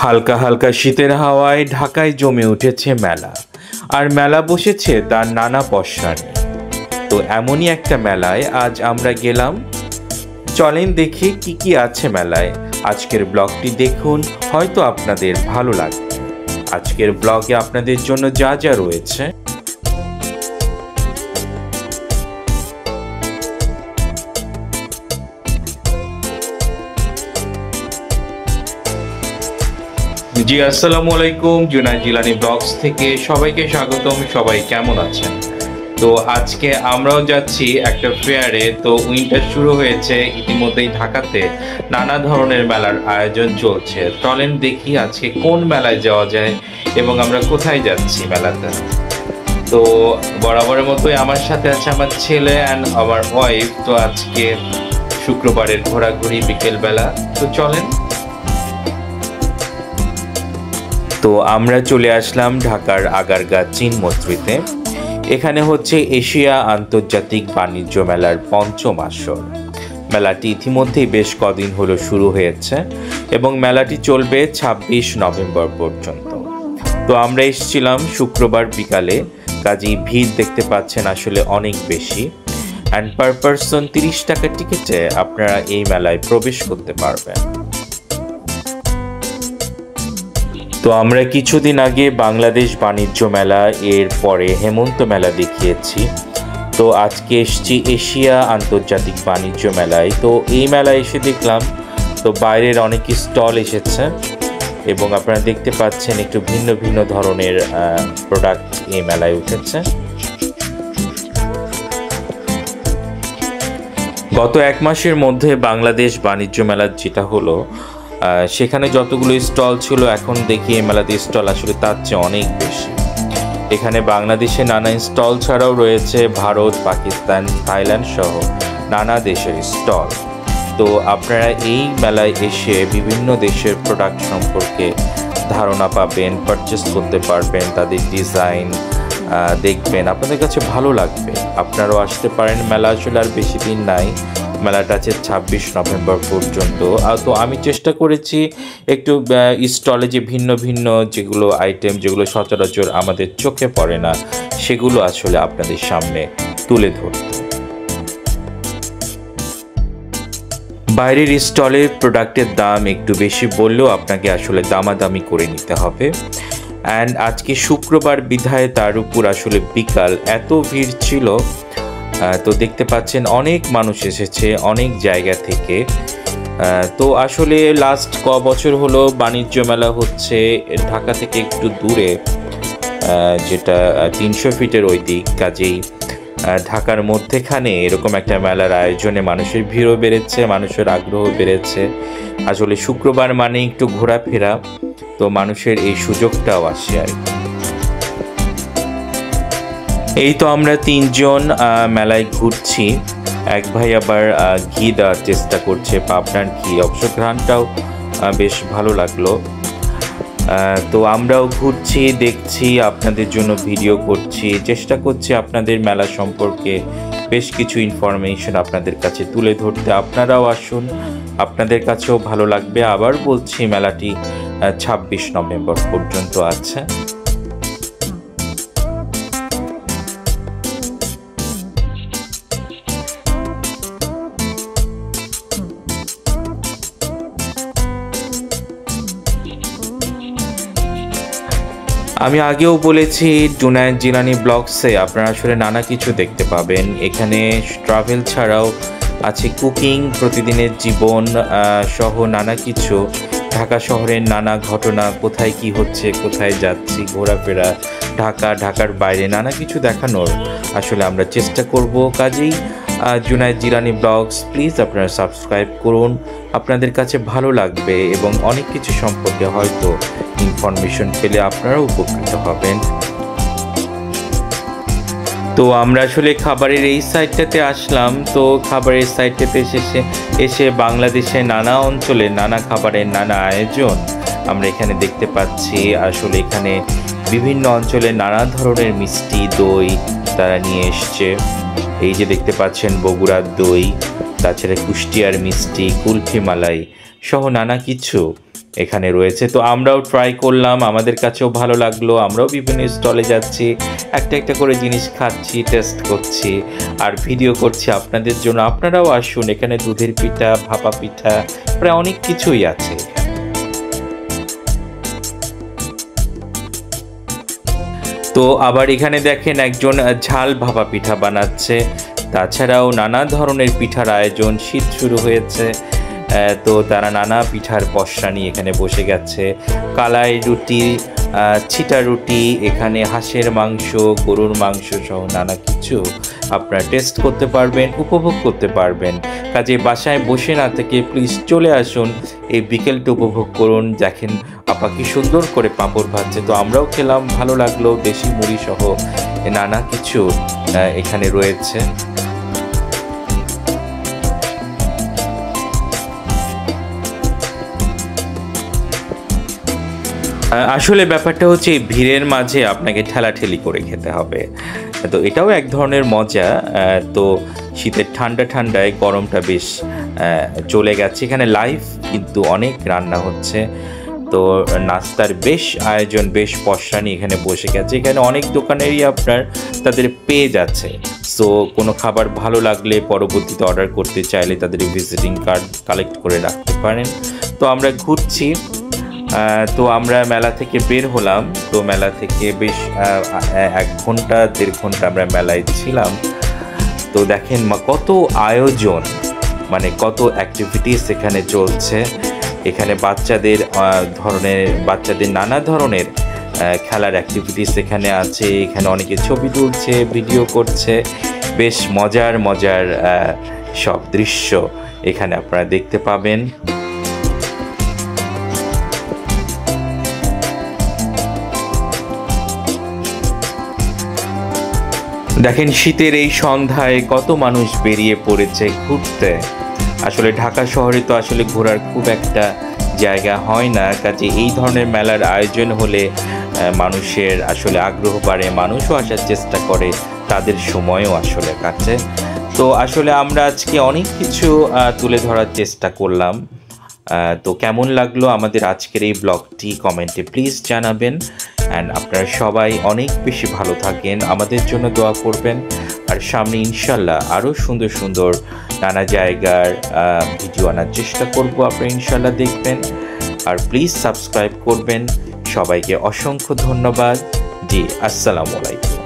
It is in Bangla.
হালকা হালকা শীতের হাওয়ায় ঢাকায় জমে উঠেছে মেলা। আর মেলা বসেছে তার নানা পসরা নিয়ে। তো এমনই একটা মেলায় আজ আমরা গেলাম। চলেন দেখি কি কি আছে মেলায়। আজকের ব্লগটি দেখুন, হয়তো আপনাদের ভালো লাগবে। আজকের ব্লগে আপনাদের জন্য যা যা রয়েছে জি, আসসালামু আলাইকুম। জুনায়েদ জিলানী ব্লগস থেকে সবাইকে স্বাগতম। সবাই কেমন আছেন? তো আজকে আমরাও যাচ্ছি একটা ফেয়ারে। তো উইন্টার শুরু হয়েছে ইতিমধ্যেই ঢাকাতে নানা ধরনের মেলার আয়োজন চলছে। চলেন দেখি আজকে কোন মেলায় যাওয়া যায় এবং আমরা কোথায় যাচ্ছি মেলাতে। তো বরাবরের মতোই আমার সাথে আছে আমার ছেলে অ্যান্ড আমার ওয়াইফ। তো আজকে শুক্রবারের ঘোরাঘুরি বিকেলবেলা। তো চলেন। তো আমরা চলে আসলাম ঢাকার আগারগাঁ চীন মৈত্রীতে। এখানে হচ্ছে এশিয়া আন্তর্জাতিক বাণিজ্য মেলার পঞ্চম আসর। মেলাটি ইতিমধ্যেই বেশ কদিন হলো শুরু হয়েছে এবং মেলাটি চলবে ২৬ নভেম্বর পর্যন্ত। তো আমরা এসেছিলাম শুক্রবার বিকালে, কাজেই ভিড় দেখতে পাচ্ছেন আসলে অনেক বেশি। অ্যান্ড পার পারসন ৩০ টাকার টিকিটে আপনারা এই মেলায় প্রবেশ করতে পারবেন। তো আমরা কিছুদিন আগে বাংলাদেশ বাণিজ্য মেলা, এর পরে হেমন্ত মেলা দেখিয়েছি। তো আজকে এসেছি এশিয়া আন্তর্জাতিক বাণিজ্য মেলায়। তো এই মেলায় এসে দেখলাম তো বাইরের অনেক স্টল এসেছে এবং আপনারা দেখতে পাচ্ছেন একটু ভিন্ন ভিন্ন ধরনের প্রোডাক্ট এই মেলায় উঠেছে। গত এক মাসের মধ্যে বাংলাদেশ বাণিজ্য মেলা যেটা হলো, সেখানে যতগুলো স্টল ছিল এখন দেখি এই মেলাতে স্টল আসলে তার চেয়ে অনেক বেশি। এখানে বাংলাদেশে নানা স্টল ছাড়াও রয়েছে ভারত, পাকিস্তান, থাইল্যান্ড সহ নানা দেশের স্টল। তো আপনারা এই মেলায় এসে বিভিন্ন দেশের প্রোডাক্ট সম্পর্কে ধারণা পাবেন, পারচেস করতে পারবেন, তাদের ডিজাইন দেখবেন, আপনাদের কাছে ভালো লাগবে। আপনারাও আসতে পারেন। মেলা আসলে আর বেশি দিন নাই, মেলাটা আছে ২৬ নভেম্বর পর্যন্ত। তো আমি চেষ্টা করেছি একটু স্টলে যে ভিন্ন ভিন্ন যেগুলো আইটেম, যেগুলো সচরাচর আমাদের চোখে পড়ে না, সেগুলো আসলে আপনাদের সামনে তুলে ধরতে। বাইরের স্টলের প্রোডাক্টের দাম একটু বেশি বললেও আপনাকে আসলে দামাদামি করে নিতে হবে। অ্যান্ড আজকে শুক্রবার বিধায় তার উপর আসলে বিকাল এত ভিড় ছিল। তো দেখতে পাচ্ছেন অনেক মানুষ এসেছে অনেক জায়গা থেকে। তো আসলে লাস্ট বছর হলো বাণিজ্য মেলা হচ্ছে ঢাকা থেকে একটু দূরে, যেটা ৩০০ ফিটের ওই দিক। কাজেই ঢাকার মধ্যেখানে এরকম একটা মেলার আয়োজনে মানুষের ভিড়ও বেড়েছে, মানুষের আগ্রহ বেড়েছে। আসলে শুক্রবার মানে একটু ঘোরাফেরা, তো মানুষের এই সুযোগটাও আসে আর কি। এই তো আমরা তিনজন মেলায় ঘুরছি। এক ভাই আবার ঘি দেওয়ার চেষ্টা করছে, পাবনার ঘি। অবশ্য ঘ্রাণটাও বেশ ভালো লাগলো। তো আমরাও ঘুরছি, দেখছি, আপনাদের জন্য ভিডিও করছি, চেষ্টা করছি আপনাদের মেলা সম্পর্কে বেশ কিছু ইনফরমেশন আপনাদের কাছে তুলে ধরতে। আপনারাও আসুন, আপনাদের কাছেও ভালো লাগবে। আবার বলছি, মেলাটি ২৬ নভেম্বর পর্যন্ত আছে। আমি আগেও বলেছি, জুনায়েদ জিলানী ব্লগসে আপনারা আসলে নানা কিছু দেখতে পাবেন। এখানে ট্রাভেল ছাড়াও আছে কুকিং, প্রতিদিনের জীবন সহ নানা কিছু, ঢাকা শহরের নানা ঘটনা, কোথায় কি হচ্ছে, কোথায় যাচ্ছি, ঘোরাফেরা, ঢাকার বাইরে নানা কিছু দেখানোর আসলে আমরা চেষ্টা করব। কাজেই জুনায়েদ জিলানী ব্লগস, প্লিজ আপনারা সাবস্ক্রাইব করুন। আপনাদের কাছে ভালো লাগবে এবং অনেক কিছু সম্পর্কে হয়তো ইনফরমেশন পেলে আপনারাও উপকৃত হবেন। তো আমরা আসলে খাবারের এই সাইডটাতে আসলাম। তো খাবারের সাইডটাতে এসে বাংলাদেশের নানা অঞ্চলে নানা খাবারের নানা আয়োজন আমরা এখানে দেখতে পাচ্ছি। আসলে এখানে বিভিন্ন অঞ্চলে নানা ধরনের মিষ্টি, দই তারা নিয়ে এসছে। এই যে দেখতে পাচ্ছেন বগুড়ার দই, তাছাড়া কুষ্টিয়ার মিষ্টি, কুলফি মালাই সহ নানা কিছু এখানে রয়েছে। তো আমরাও ট্রাই করলাম, আমাদের কাছেও ভালো লাগলো, আমরাও বিভিন্ন স্টলে যাচ্ছি, একটা একটা করে জিনিস খাচ্ছি, টেস্ট করছি আর ভিডিও করছি আপনাদের জন্য। আপনারাও আসুন, এখানে দুধের পিঠা, ভাপা পিঠা, প্রায় অনেক কিছুই আছে। তো আবার এখানে দেখেন একজন ঝাল ভাপা পিঠা বানাচ্ছে। তাছাড়াও নানা ধরনের পিঠার আয়োজন, শীত শুরু হয়েছে, তো তারা নানা পিঠার পসরা নিয়ে এখানে বসে গেছে। কালাই রুটি, ছিটা রুটি, এখানে হাঁসের মাংস, গরুর মাংস সহ নানা কিছু আপনারা টেস্ট করতে পারবেন, উপভোগ করতে পারবেন। কাজে বাসায় বসে না থেকে প্লিজ চলে আসুন, এই বিকেলটা উপভোগ করুন। দেখেন আপা কি সুন্দর করে পাঁপড় ভাজছে, তো আমরাও খেলাম, ভালো লাগলো। দেশি মুড়ি সহ নানা কিছু এখানে রয়েছে। আসলে ব্যাপারটা হচ্ছে ভিড়ের মাঝে আপনাকে ঠেলাঠেলি করে খেতে হবে, তো এটাও এক ধরনের মজা। তো শীতের ঠান্ডায় গরমটা বেশ চলে গেছে। এখানে লাইভ কিন্তু অনেক রান্না হচ্ছে, তো নাস্তার বেশ আয়োজন, বেশ পসরানি এখানে বসে গেছে। এখানে অনেক দোকানেরই আপনার তাদের পেয়ে যাচ্ছে। সো কোনো খাবার ভালো লাগলে পরবর্তীতে অর্ডার করতে চাইলে তাদের ভিজিটিং কার্ড কালেক্ট করে রাখতে পারেন। তো আমরা ঘুরছি, তো আমরা মেলা থেকে বের হলাম। তো মেলা থেকে বেশ 1 ঘন্টা 1.5 ঘন্টা আমরা মেলায় ছিলাম। তো দেখেন কত আয়োজন, মানে কত অ্যাক্টিভিটিস এখানে চলছে। এখানে বাচ্চাদের নানা ধরনের খেলার অ্যাক্টিভিটিস এখানে আছে। এখানে অনেকে ছবি তুলছে, ভিডিও করছে, বেশ মজার সব দৃশ্য এখানে আপনারা দেখতে পাবেন। দেখেন শীতের এই সন্ধ্যায় কত মানুষ বেরিয়ে পড়েছে ঘুরতে। আসলে ঢাকা শহরে তো আসলে ঘোরার খুব একটা জায়গা হয় না, কাজে এই ধরনের মেলার আয়োজন হলে মানুষের আসলে আগ্রহ বাড়ে, মানুষও আসার চেষ্টা করে, তাদের সময়ও আসলে কাটে। তো আসলে আমরা আজকে অনেক কিছু তুলে ধরার চেষ্টা করলাম। তো কেমন লাগলো আমাদের আজকের এই ব্লগটি কমেন্টে প্লিজ জানাবেন। অ্যান্ড আপনারা সবাই অনেক বেশি ভালো থাকেন, আমাদের জন্য দোয়া করবেন। আর সামনে ইনশাল্লাহ আরও সুন্দর নানা জায়গার ভিডিও আনার চেষ্টা করব, আপনারা ইনশাল্লাহ দেখবেন। আর প্লিজ সাবস্ক্রাইব করবেন। সবাইকে অসংখ্য ধন্যবাদ। জি, আসসালামু আলাইকুম।